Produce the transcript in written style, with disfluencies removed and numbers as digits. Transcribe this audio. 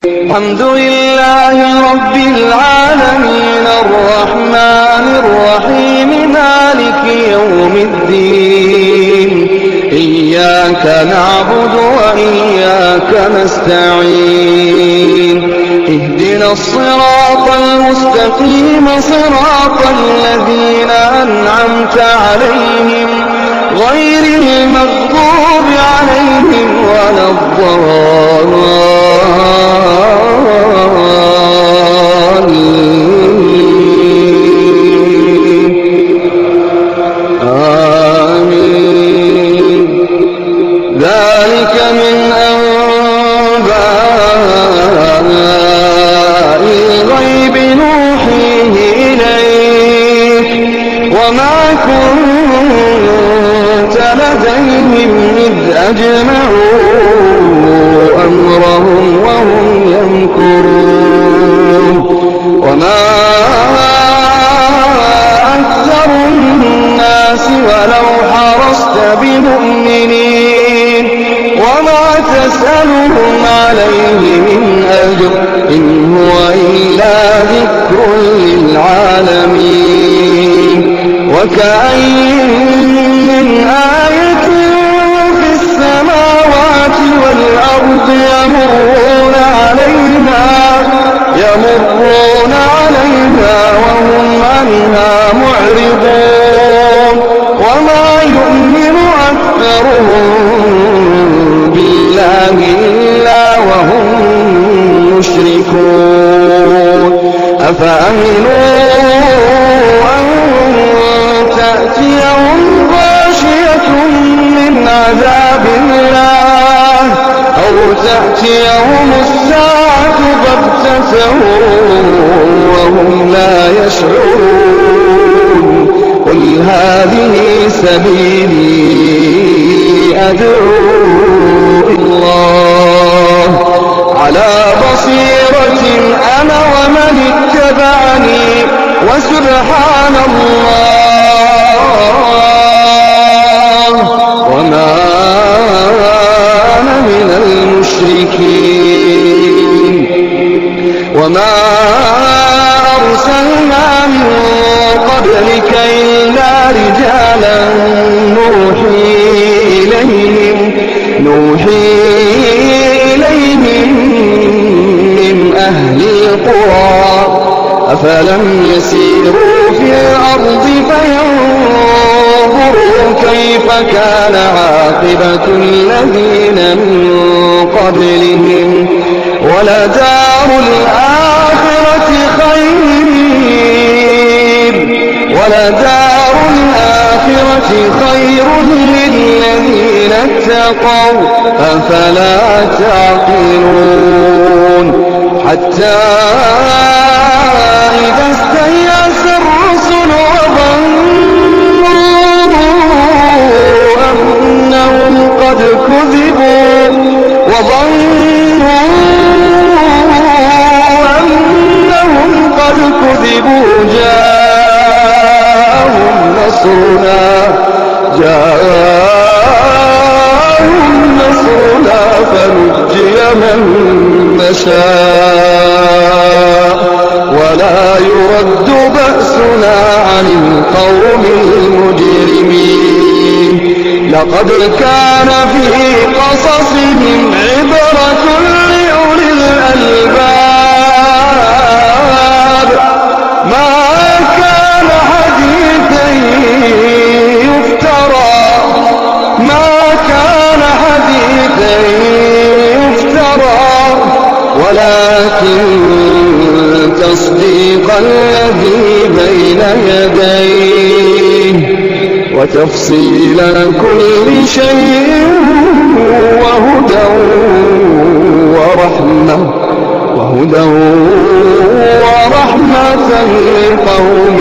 الحمد لله رب العالمين الرحمن الرحيم مالك يوم الدين إياك نعبد وإياك نستعين اهدنا الصراط المستقيم صراط الذين أنعمت عليهم غير المغضوب عليهم ولا آمين. ذلك من أنباء الغيب نوحيه إليك وما كنت لديهم إذ أجمعوا أمرهم وهم يمكرون وما أكثر الناس ولو حرصت بمؤمنين وما تسألهم عليه من أجر إن هو إلا ذكر للعالمين وكأين من آية في السماوات والأرض يمرون عليها وهم عنها معرضون وما يؤمن أكثرهم بالله إلا وهم مشركون أفأمنوا أن تأتيهم غاشية من عذاب الله أو تأتيهم الساعة بغتة وهم لا يشعرون قل هذه سبيلي أدعو إلى الله على بصيرة أنا ومن اتبعني وسبحان الله وما أنا من المشركين وما أرسلنا من قبلك إلا رجالا نوحي إليهم من أهل القرى أفلم يسيروا في الأرض فينظروا كيف كان عاقبة الذين من قبلهم ولدار الآخرة خير للذين اتقوا أفلا تعقلون حتى إذا استيأس الرسل وظنوا أنهم قد كذبوا جاءهم نصرنا فنجي من نشاء ولا يرد بأسنا عن القوم المجرمين لقد كان في قصصهم عبرة لأولي الألباب ما كان حديثا يفترى ولكن تصديق الذي بين يديه وتفصيل كل شيء وهدى ورحمة لقوم